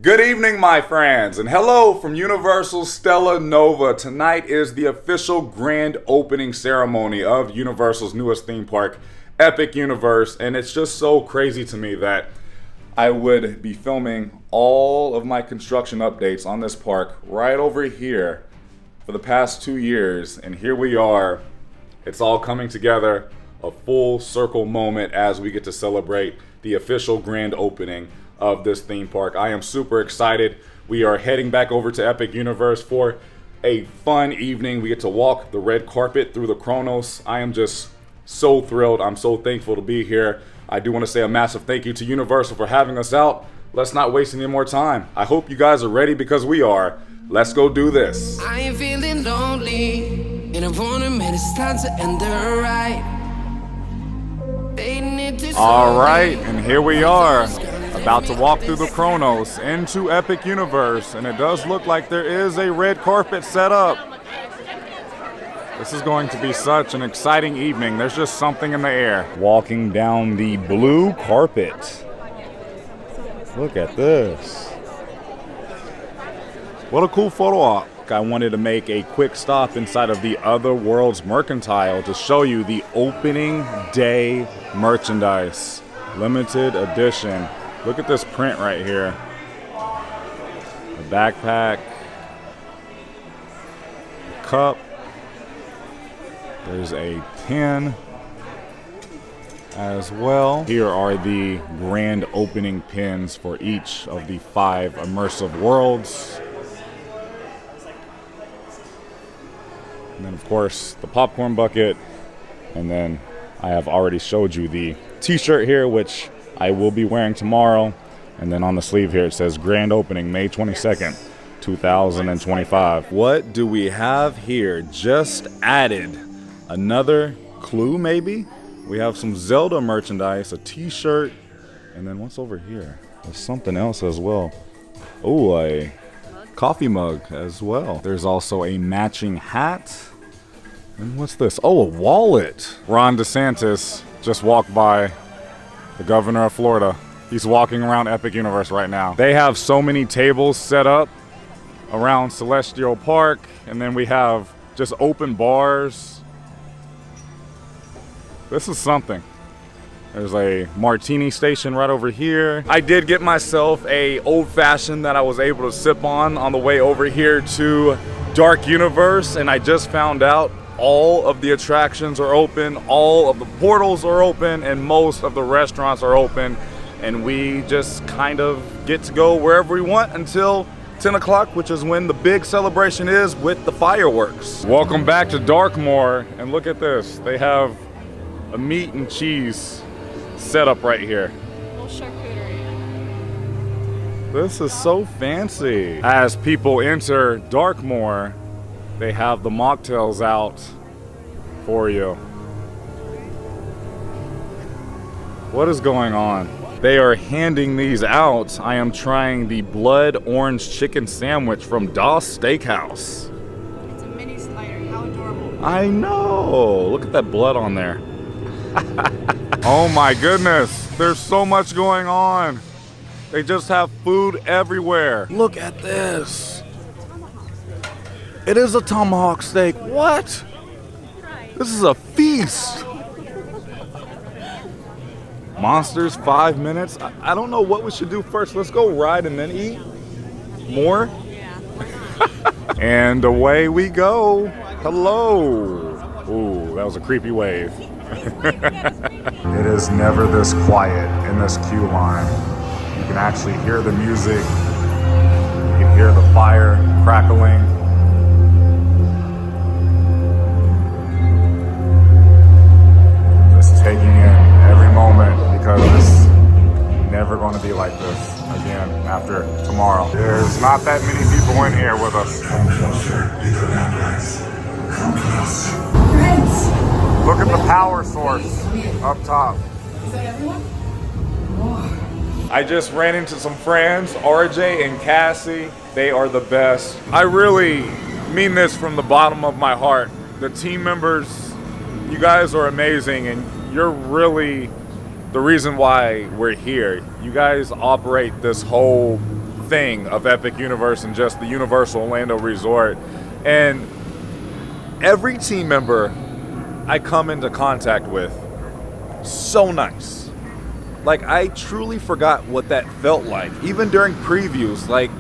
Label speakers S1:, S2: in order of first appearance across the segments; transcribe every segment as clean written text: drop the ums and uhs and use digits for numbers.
S1: Good evening, my friends, and hello from Universal Stella Nova. Tonight is the official grand opening ceremony of Universal's newest theme park, Epic Universe, and it's just so crazy to me that I would be filming all of my construction updates on this park right over here for the past 2 years, and here we are. It's all coming together, a full circle moment as we get to celebrate the official grand opening of this theme park. I am super excited. We are heading back over to Epic Universe for a fun evening. We get to walk the red carpet through the Chronos. I am just so thrilled. I'm so thankful to be here. I do want to say a massive thank you to Universal for having us out. Let's not waste any more time. I hope you guys are ready because we are. Let's go do this.
S2: I am feeling lonely, and I wanna admit it's time to end the ride.
S1: All right, and here we are, about to walk through the Chronos into Epic Universe, and it does look like there is a red carpet set up. This is going to be such an exciting evening. There's just something in the air. Walking down the blue carpet. Look at this. What a cool photo op. I wanted to make a quick stop inside of the Other Worlds Mercantile to show you the opening day merchandise. Limited edition. Look at this print right here. The backpack. The cup. There's a pin as well. Here are the grand opening pins for each of the 5 immersive worlds. And then, of course, the popcorn bucket. And then I have already showed you the t-shirt here, which I will be wearing tomorrow. And then on the sleeve here, it says grand opening May 22nd, 2025. What do we have here? Just added another clue, maybe? We have some Zelda merchandise, a t-shirt. And then what's over here? There's something else as well. Oh, a coffee mug as well. There's also a matching hat. And what's this? Oh, a wallet. Ron DeSantis just walked by, the governor of Florida. He's walking around Epic Universe right now. They have so many tables set up around Celestial Park, and then we have just open bars. This is something. There's a martini station right over here. I did get myself a old-fashioned that I was able to sip on the way over here to Dark Universe, and I just found out all of the attractions are open, all of the portals are open, and most of the restaurants are open, and we just kind of get to go wherever we want until 10 o'clock, which is when the big celebration is with the fireworks. Welcome back to Darkmoor, and look at this. They have a meat and cheese set up right here.
S3: Little charcuterie.
S1: This is so fancy. As people enter Darkmoor, they have the mocktails out for you. What is going on? They are handing these out. I am trying the blood orange chicken sandwich from Das Steakhouse.
S3: It's a mini slider. How adorable.
S1: I know. Look at that blood on there. Oh my goodness. There's so much going on. They just have food everywhere. Look at this. It is a tomahawk steak. What? This is a feast. Monsters, 5 minutes. I don't know what we should do first. Let's go ride and then eat more.
S3: Yeah.
S1: And away we go. Hello. Ooh, that was a creepy wave. It is never this quiet in this queue line. You can actually hear the music. You can hear the fire crackling. Just taking in every moment because it's never going to be like this again after tomorrow. There's not that many people in here with us. Look at the power source up top.
S3: Is that everyone?
S1: I just ran into some friends, RJ and Cassie. They are the best. I really mean this from the bottom of my heart. The team members, you guys are amazing, and you're really the reason why we're here. You guys operate this whole thing of Epic Universe and just the Universal Orlando Resort. And every team member I come into contact with, so nice. Like, I truly forgot what that felt like. Even during previews, like,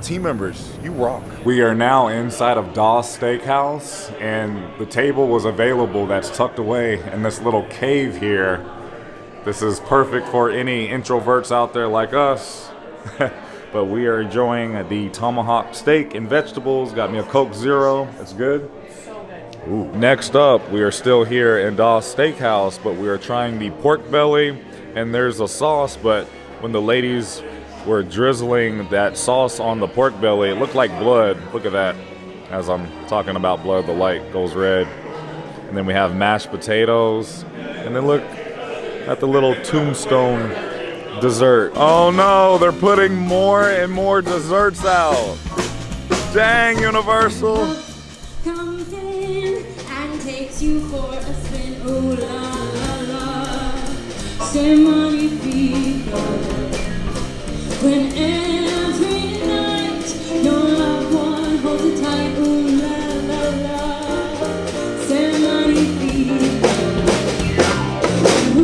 S1: team members, you rock. We are now inside of Dawes Steakhouse, and the table was available that's tucked away in this little cave here. This is perfect for any introverts out there like us. But we are enjoying the tomahawk steak and vegetables. Got me a Coke Zero. It's good. Ooh. Next up, we are still here in Dawes Steakhouse, but we are trying the pork belly. And there's a sauce, but when the ladies were drizzling that sauce on the pork belly, it looked like blood. Look at that. As I'm talking about blood, the light goes red. And then we have mashed potatoes. And then look at the little tombstone dessert. Oh no, they're putting more and more desserts out. Dang, Universal.
S4: Comes in and takes you for a spin. Ooh la la la. Ceremony fever. When every night your loved one holds you tight. Ooh la la la. Ceremony fever.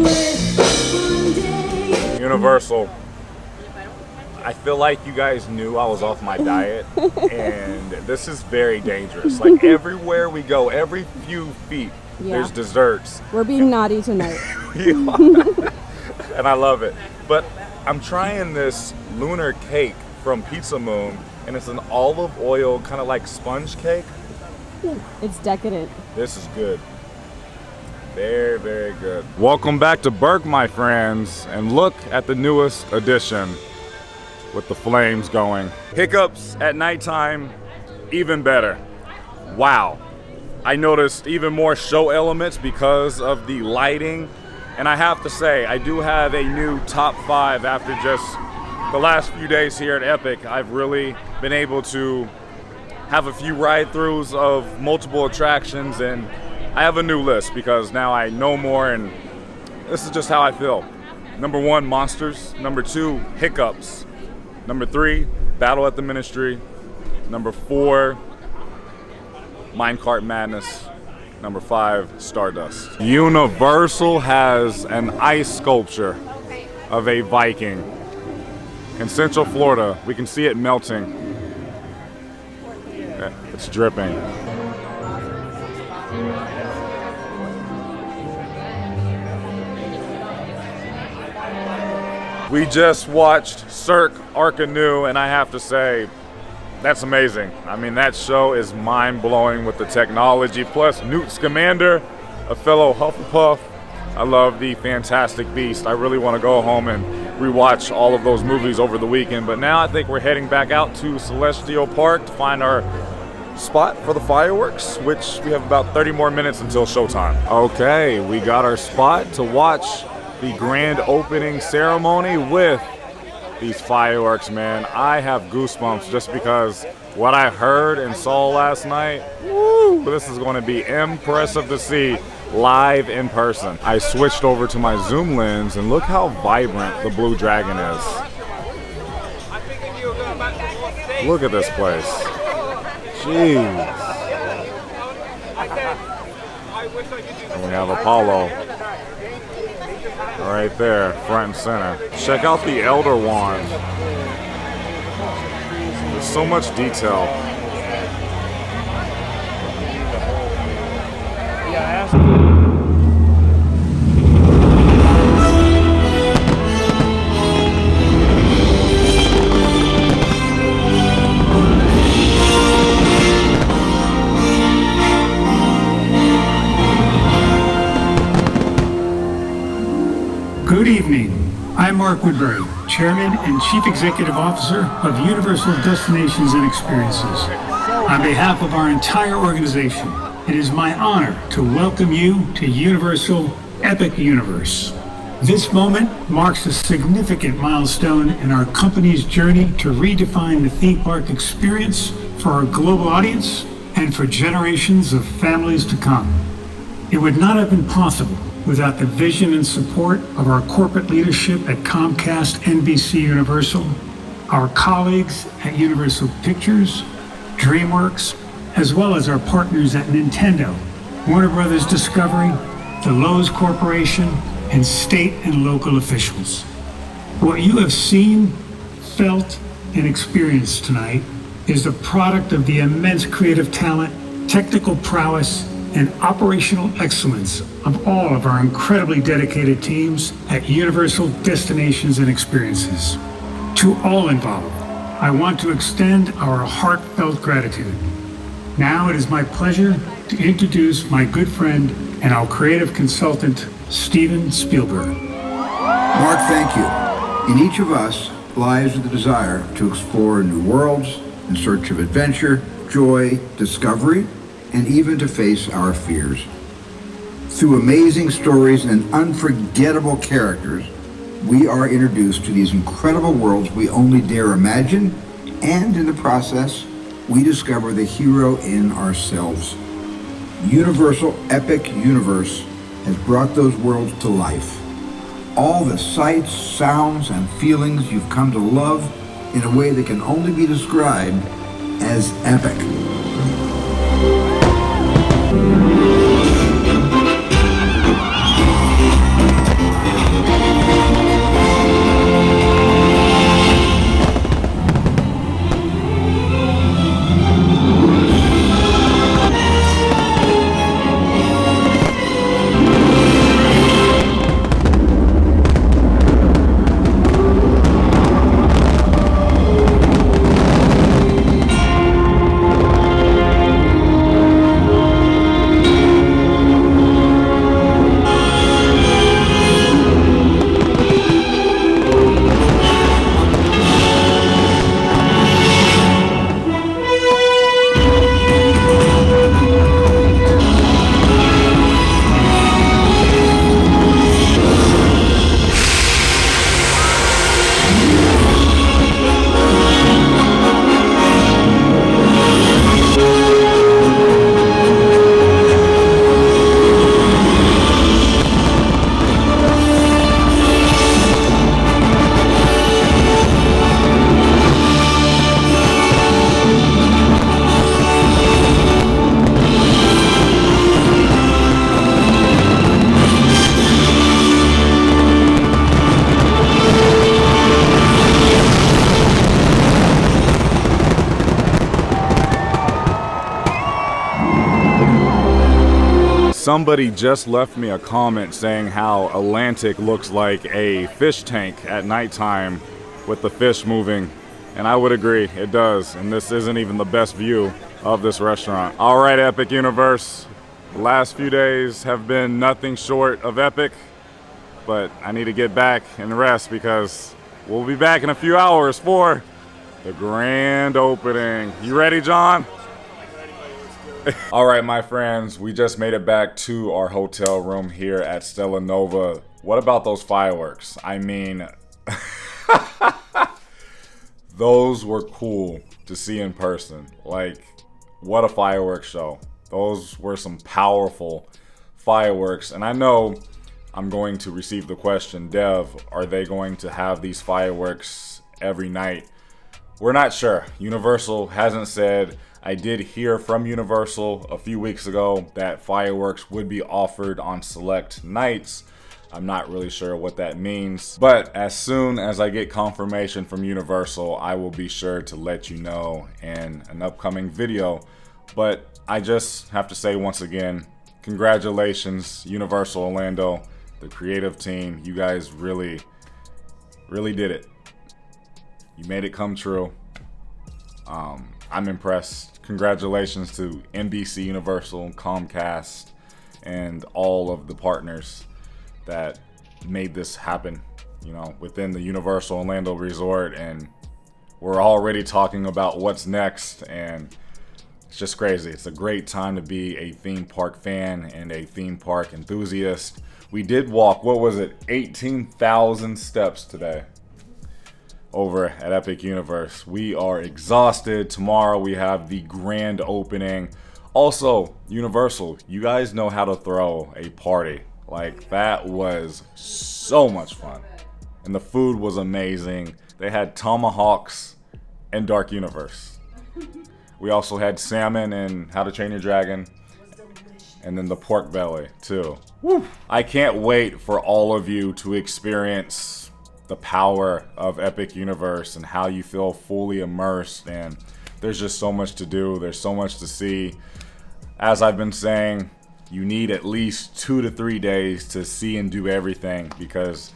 S4: With one day.
S1: Universal. I feel like you guys knew I was off my diet, and this is very dangerous. Like, everywhere we go, every few feet, there's desserts.
S5: We're being naughty tonight.
S1: And I love it. But I'm trying this lunar cake from Pizza Moon, and it's an olive oil kind of like sponge cake.
S5: It's decadent.
S1: This is good. Very, very good. Welcome back to Burke, my friends, and look at the newest addition. With the flames going. Hiccups at nighttime, even better. Wow. I noticed even more show elements because of the lighting. And I have to say, I do have a new top 5 after just the last few days here at Epic. I've really been able to have a few ride-throughs of multiple attractions, and I have a new list because now I know more, and this is just how I feel. Number 1, Monsters. Number 2, Hiccups. Number 3, Battle at the Ministry. Number 4, Minecart Madness. Number 5, Stardust. Universal has an ice sculpture of a Viking. In Central Florida, we can see it melting. It's dripping. We just watched Cirque Arcanu, and I have to say, that's amazing. I mean, that show is mind-blowing with the technology, plus Newt Scamander, a fellow Hufflepuff. I love the Fantastic Beast. I really want to go home and rewatch all of those movies over the weekend, but now I think we're heading back out to Celestial Park to find our spot for the fireworks, which we have about 30 more minutes until showtime. Okay, we got our spot to watch the grand opening ceremony with these fireworks, man. I have goosebumps just because what I heard and saw last night. Woo, this is going to be impressive to see live in person. I switched over to my zoom lens and look how vibrant the Blue Dragon is. Look at this place. Jeez. And we have Apollo right there, front and center. Check out the Elder Wand. There's so much detail.
S6: Good evening. I'm Mark Woodbury, Chairman and Chief Executive Officer of Universal Destinations and Experiences. On behalf of our entire organization, it is my honor to welcome you to Universal Epic Universe. This moment marks a significant milestone in our company's journey to redefine the theme park experience for our global audience and for generations of families to come. It would not have been possible without the vision and support of our corporate leadership at Comcast NBC Universal, our colleagues at Universal Pictures, DreamWorks, as well as our partners at Nintendo, Warner Brothers Discovery, the Lowe's Corporation, and state and local officials. What you have seen, felt, and experienced tonight is the product of the immense creative talent, technical prowess, and operational excellence of all of our incredibly dedicated teams at Universal Destinations and Experiences. To all involved, I want to extend our heartfelt gratitude. Now it is my pleasure to introduce my good friend and our creative consultant, Steven Spielberg.
S7: Mark, thank you. In each of us lies the desire to explore new worlds in search of adventure, joy, discovery, and even to face our fears. Through amazing stories and unforgettable characters, we are introduced to these incredible worlds we only dare imagine, and in the process, we discover the hero in ourselves. Universal Epic Universe has brought those worlds to life. All the sights, sounds, and feelings you've come to love in a way that can only be described as epic.
S1: Somebody just left me a comment saying how Atlantic looks like a fish tank at nighttime with the fish moving, and I would agree, it does, and this isn't even the best view of this restaurant. All right, Epic Universe, the last few days have been nothing short of epic, but I need to get back and rest because we'll be back in a few hours for the grand opening. You ready, John? All right, my friends, we just made it back to our hotel room here at Stella Nova. What about those fireworks? I mean, those were cool to see in person. Like, what a fireworks show. Those were some powerful fireworks. And I know I'm going to receive the question, Dev, are they going to have these fireworks every night? We're not sure. Universal hasn't said. I did hear from Universal a few weeks ago that fireworks would be offered on select nights. I'm not really sure what that means, but as soon as I get confirmation from Universal, I will be sure to let you know in an upcoming video. But I just have to say once again, congratulations, Universal Orlando, the creative team. You guys really did it. You made it come true. I'm impressed. Congratulations to NBC Universal, Comcast, and all of the partners that made this happen, you know, within the Universal Orlando Resort. And we're already talking about what's next, and it's just crazy. It's a great time to be a theme park fan and a theme park enthusiast. We did walk, what was it, 18,000 steps today over at Epic Universe. We are exhausted. Tomorrow we have the grand opening. Also, Universal, you guys know how to throw a party. Like, that was so much fun. And the food was amazing. They had tomahawks in Dark Universe. We also had salmon in How to Train Your Dragon. And then the pork belly, too. Woo. I can't wait for all of you to experience the power of Epic Universe and how you feel fully immersed. And there's just so much to do. There's so much to see. As I've been saying, you need at least 2 to 3 days to see and do everything, because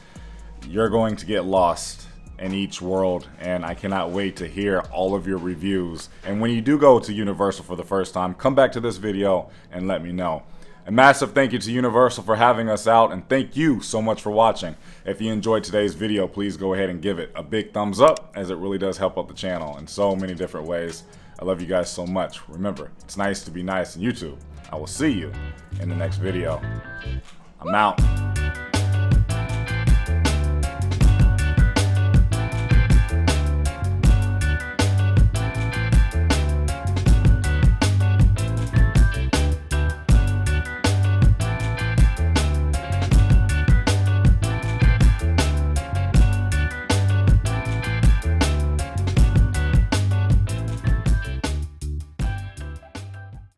S1: you're going to get lost in each world, and I cannot wait to hear all of your reviews. And when you do go to Universal for the first time, come back to this video and let me know. A massive thank you to Universal for having us out, and thank you so much for watching. If you enjoyed today's video, please go ahead and give it a big thumbs up, as it really does help out the channel in so many different ways. I love you guys so much. Remember, it's nice to be nice on YouTube. I will see you in the next video. I'm out.